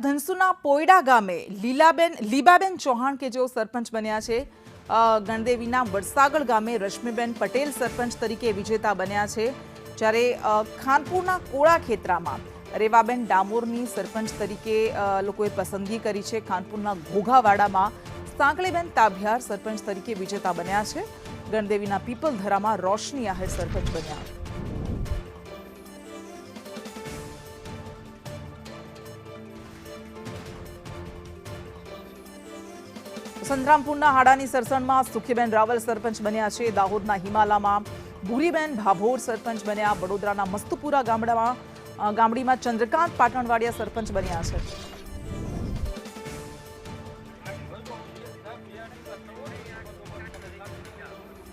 ધનસુના પોયડા ગામે લીબાબેન ચૌહાણ કે જેઓ સરપંચ બન્યા છે, ગણદેવીના વડસાગળ ગામે રશ્મિબેન પટેલ સરપંચ તરીકે વિજેતા બન્યા છે, જ્યારે ખાનપુરના કોળા ખેતરામાં રેવાબેન ડામોરની સરપંચ તરીકે લોકોએ પસંદગી કરી છે। ખાનપુરના ઘોઘાવાડામાં સાંકળીબેન તાભિયાર સરપંચ તરીકે વિજેતા બન્યા છે। ગણદેવીના પીપલધરામાં રોશની આહિર સરપંચ બન્યા। સંતરામપુરના હાડાની સરસણમાં સુખીબેન રાવલ સરપંચ બન્યા છે। દાહોદના હિમાલામાં ભૂરીબેન ભાભોર સરપંચ બન્યા। વડોદરાના મસ્તુપુરા ગામડીમાં ચંદ્રકાંત પાટણવાડિયા સરપંચ બન્યા છે।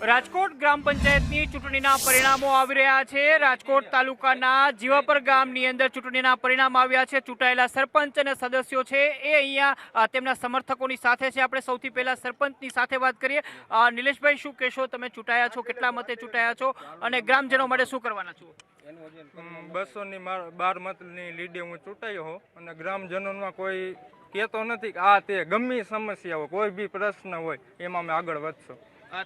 રાજકોટ ગ્રામ પંચાયતની ચૂંટણીના પરિણામો આવી રહ્યા છે। રાજકોટ તાલુકાના જીવાપર ગામની અંદર ચૂંટણીના પરિણામ આવ્યા છે। ચૂંટાયેલા સરપંચ અને સદસ્યો છે એ અહીંયા તેમના સમર્થકોની સાથે છે। આપણે સૌથી પહેલા સરપંચની સાથે વાત કરીએ। નિલેશભાઈ, શું કહેશો? તમે ચૂંટાયા છો, કેટલા મતે ચૂંટાયા છો અને ગ્રામજનો માટે શું કરવાના છો? 212 મતની લીડે હું ચૂંટાયો હોઉં અને ગ્રામજનોમાં કોઈ કહેતો નથી કે આ તે ગમે સમસ્યા હોય, કોઈ બી પ્રશ્ન હોય એમાં અમે આગળ વધશો।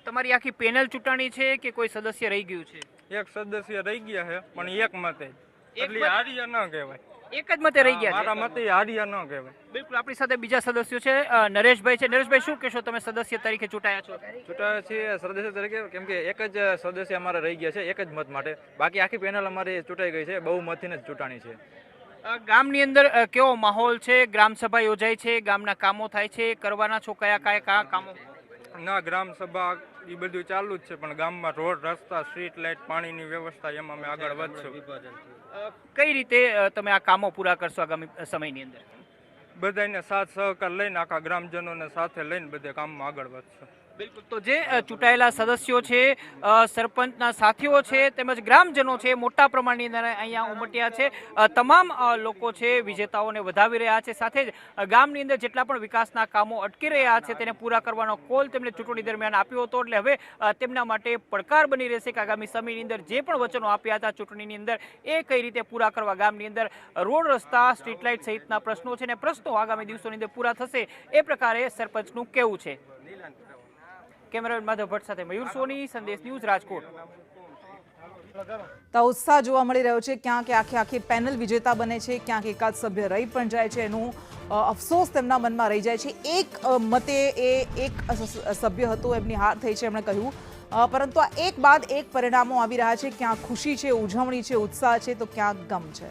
તમારી આખી પેનલ ચૂંટણી છે કે કોઈ સદસ્ય રહી ગયું છે? એક સદસ્ય રહી ગયા છે પણ એક મતે, એટલે હાર્યા ન કહેવાય। એક જ મતે રહી ગયા? મારા મતે હાર્યા ન કહેવાય। બિલકુલ, આપણી સાથે બીજા સદસ્યો છે, નરેશભાઈ છે। નરેશભાઈ, શું કહેશો? તમે સદસ્ય તરીકે ચૂંટાયા છો? ચૂંટાયા છીએ સદસ્ય તરીકે, કેમ કે એક જ સદસ્ય અમારે રહી ગયા છે, એક જ મત માટે। બાકી આખી પેનલ અમારી ચૂંટાઈ ગઈ છે, બહુમતીને જ ચૂંટાણી છે। ગામની અંદર કેવો માહોલ છે? ગ્રામસભા યોજાય છે, ગામના કામો થાય છે, કરવાના છો કયા કામો? ના, ગ્રામ સભા એ બધું ચાલુ જ છે, પણ ગામમાં રોડ, રસ્તા, સ્ટ્રીટ લાઇટ, પાણીની વ્યવસ્થા એમાં અમે આગળ વધશું। કઈ રીતે તમે આ કામો પૂરા કરશો આગામી સમયની અંદર? બધાને સાથ સહકાર લઈને, આખા ગ્રામજનોને સાથે લઈને બધે કામમાં આગળ વધશું। બિલકુલ, તો જે ચૂંટાયેલા સદસ્યો છે, સરપંચના સાથીઓ છે, તેમજ ગ્રામજનો છે, મોટા પ્રમાણની અંદર અહીંયા ઉમટ્યા છે। તમામ લોકો છે વિજેતાઓને વધાવી રહ્યા છે। સાથે જ ગામની અંદર જેટલા પણ વિકાસના કામો અટકી રહ્યા છે તેને પૂરા કરવાનો કોલ તેમણે ચૂંટણી દરમિયાન આપ્યો હતો। એટલે હવે તેમના માટે પડકાર બની રહેશે કે આગામી સમયની અંદર જે પણ વચનો આપ્યા હતા ચૂંટણીની અંદર એ કઈ રીતે પૂરા કરવા। ગામની અંદર રોડ, રસ્તા, સ્ટ્રીટ લાઇટ સહિતના પ્રશ્નો છે ને પ્રશ્નો આગામી દિવસોની અંદર પૂરા થશે એ પ્રકારે સરપંચનું કહેવું છે। કેમેરામેન માધવ ભટ્ટ સાથે મયુર સોની, સંદેશ ન્યૂઝ, રાજકોટ। તો ઉત્સાહ જોવા મળી રહ્યો છે। ક્યાંક આખી પેનલ વિજેતા બને છે, ક્યાંક એકાદ સભ્ય રહી પણ જાય છે, એનું અફસોસ તેમના મનમાં રહી જાય છે। એક મતે એક સભ્ય હતો, એમની હાર થઈ છે એમણે કહ્યું, પરંતુ આ એક બાદ એક પરિણામો આવી રહ્યા છે। ક્યાંક ખુશી છે, ઉજવણી છે, ઉત્સાહ છે, તો ક્યાંક ગમ છે।